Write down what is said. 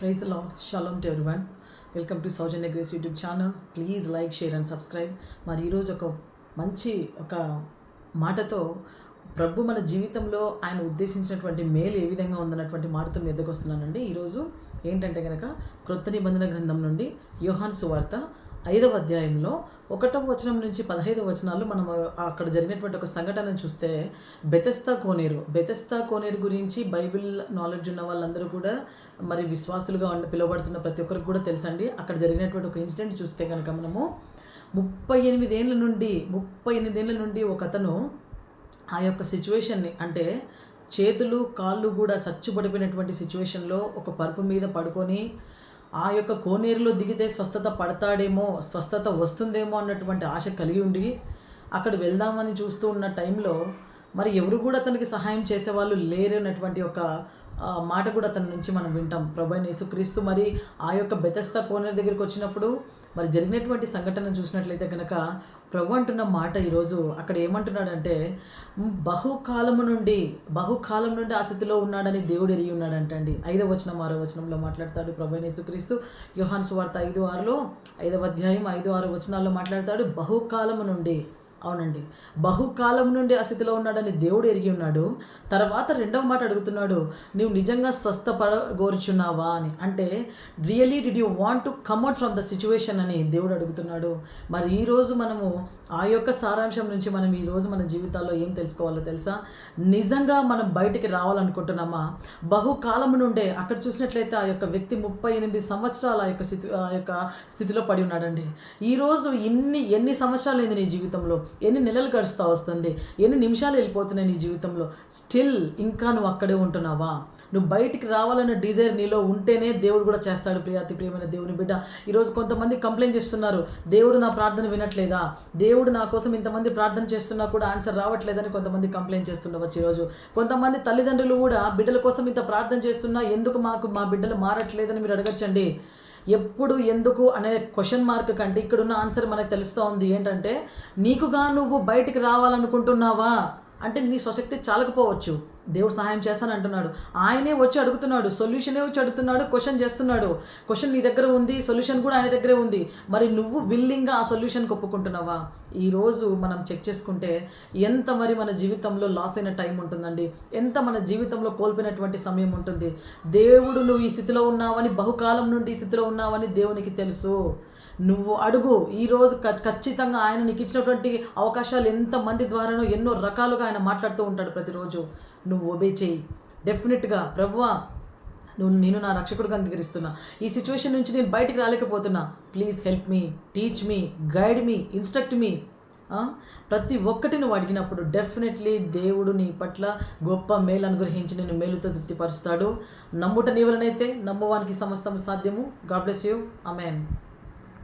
Praise the Lord. Shalom to everyone. Welcome to Saujanya Grace YouTube channel. Please like, share and subscribe. మరి ఈరోజు మంచి మాటతో ప్రభు మన జీవితంలో ఆయన ఉద్దేశించినటువంటి మేలు ఏ విధంగా ఉందన్నటువంటి మాటతో మీ ఎద్దకు వస్తున్నానండి. ఈరోజు ఏంటంటే కనుక క్రొత్త నిబంధన గ్రంథం నుండి యోహాను సువార్త 5వ అధ్యాయంలో 1వ వచనం నుంచి 15వ వచనాలు మనం అక్కడ జరిగినటువంటి ఒక సంఘటనను చూస్తే బెతెస్దా కోనేరు గురించి బైబిల్ నాలెడ్జ్ ఉన్న వాళ్ళందరూ కూడా మరి విశ్వాసులుగా పిలువబడుతున్న ప్రతి ఒక్కరికి కూడా తెలుసండి. అక్కడ జరిగినటువంటి ఒక ఇన్సిడెంట్ చూస్తే కనుక మనము 38 ఏళ్ళ నుండి ఒక అతను ఆ యొక్క సిచ్యువేషన్ని, అంటే చేతులు కాళ్ళు కూడా సచ్చుపడిపోయినటువంటి సిచ్యువేషన్లో ఒక పరుపు మీద పడుకొని ఆ యొక్క కోనేరులో దిగితే స్వస్థత వస్తుందేమో అన్నటువంటి ఆశ కలిగి ఉండి అక్కడ వెళ్దామని చూస్తూ ఉన్న టైంలో మరి ఎవరు కూడా అతనికి సహాయం చేసేవాళ్ళు లేరన్నటువంటి ఒక మాట కూడా అతని నుంచి మనం వింటాం. ప్రభువైన యేసుక్రీస్తు మరి ఆ యొక్క బెతెస్దా కోనేరు దగ్గరికి వచ్చినప్పుడు మరి జరిగినటువంటి సంఘటన చూసినట్లయితే కనుక ప్రభు అంటున్న మాట ఈరోజు అక్కడ ఏమంటున్నాడంటే, బహుకాలం నుండి ఆ స్థితిలో ఉన్నాడని దేవుడు ఎరిగి ఉన్నాడంటండి. 5వ వచనం 6వ వచనంలో మాట్లాడతాడు ప్రభువైన యేసుక్రీస్తు. యోహాను సువార్త 5:6లో 5వ అధ్యాయం 5-6 వచనాల్లో మాట్లాడతాడు. బహుకాలము నుండి, అవునండి, బహుకాలం నుండి ఆ స్థితిలో ఉన్నాడని దేవుడు ఎరిగి ఉన్నాడు. తర్వాత రెండవ మాట అడుగుతున్నాడు, నువ్వు నిజంగా స్వస్థపడగోరుచున్నావా అని. అంటే really did you want to come out from the situation అని దేవుడు అడుగుతున్నాడు. మరి ఈరోజు మనము ఆ యొక్క సారాంశం నుంచి మనం ఈరోజు మన జీవితాల్లో ఏం తెలుసుకోవాలో తెలుసా? నిజంగా మనం బయటికి రావాలనుకుంటున్నామా? బహుకాలం నుండే అక్కడ చూసినట్లయితే ఆ యొక్క వ్యక్తి 38 సంవత్సరాలు ఆ యొక్క స్థితిలో పడి ఉన్నాడండి. ఈరోజు ఎన్ని సంవత్సరాలు అయింది నీ జీవితంలో? ఎన్ని నెలలు గడుస్తూ వస్తుంది? ఎన్ని నిమిషాలు వెళ్ళిపోతున్నాయి నీ జీవితంలో? స్టిల్ ఇంకా నువ్వు అక్కడే ఉంటున్నావా? నువ్వు బయటికి రావాలన్న డిజైర్ నీలో ఉంటేనే దేవుడు కూడా చేస్తాడు. ప్రియమైన దేవుని బిడ్డ, ఈరోజు కొంతమంది కంప్లైంట్ చేస్తున్నారు, దేవుడు నా ప్రార్థన వినట్లేదా, దేవుడు నా కోసం ఇంతమంది ప్రార్థన చేస్తున్నా కూడా ఆన్సర్ రావట్లేదని కొంతమంది కంప్లైంట్ చేస్తుండవచ్చు. ఈరోజు కొంతమంది తల్లిదండ్రులు కూడా బిడ్డల కోసం ఇంత ప్రార్థన చేస్తున్నా ఎందుకు మా బిడ్డలు మారట్లేదని మీరు అడగచ్చండి. ఎప్పుడు ఎందుకు అనే క్వశ్చన్ మార్క్ కంటే ఇక్కడున్న ఆన్సర్ మనకు తెలుస్తూ ఉంది. ఏంటంటే, నీకుగా నువ్వు బయటికి రావాలనుకుంటున్నావా అంటే నీ స్వశక్తి చాలకపోవచ్చు. దేవుడు సహాయం చేస్తాను అంటున్నాడు. ఆయనే వచ్చి అడుగుతున్నాడు, సొల్యూషనే వచ్చి అడుగుతున్నాడు, క్వశ్చన్ చేస్తున్నాడు. క్వశ్చన్ నీ దగ్గర ఉంది, సొల్యూషన్ కూడా ఆయన దగ్గరే ఉంది. మరి నువ్వు విల్లింగ్గా ఆ సొల్యూషన్కి ఒప్పుకుంటున్నావా? ఈరోజు మనం చెక్ చేసుకుంటే ఎంత మరి మన జీవితంలో లాస్ అయిన టైం ఉంటుందండి, ఎంత మన జీవితంలో కోల్పోయినటువంటి సమయం ఉంటుంది. దేవుడు నువ్వు ఈ స్థితిలో ఉన్నావని, బహుకాలం నుండి ఈ స్థితిలో ఉన్నావని దేవునికి తెలుసు. నువ్వు అడుగు. ఈరోజు ఖచ్చితంగా ఆయన నీకు ఇచ్చినటువంటి అవకాశాలు ఎంతమంది ద్వారానో ఎన్నో రకాలుగా ఆయన మాట్లాడుతూ ఉంటాడు ప్రతిరోజు. నువ్వు ఒబే చేయి. డెఫినెట్గా ప్రభువా, నేను నా రక్షకుడిగా అంగీకరిస్తున్నా, ఈ సిచ్యువేషన్ నుంచి నేను బయటికి రాలేకపోతున్నా, please help me, teach me, guide me, instruct me. ప్రతి ఒక్కటి నువ్వు అడిగినప్పుడు డెఫినెట్లీ దేవుడు నీ పట్ల గొప్ప మేలు అనుగ్రహించి నేను మేలుతో తృప్తిపరుస్తాడు. నమ్ముట నీ వలనైతే నమ్మువానికి సమస్తం సాధ్యము. God bless you. ఆమేన్.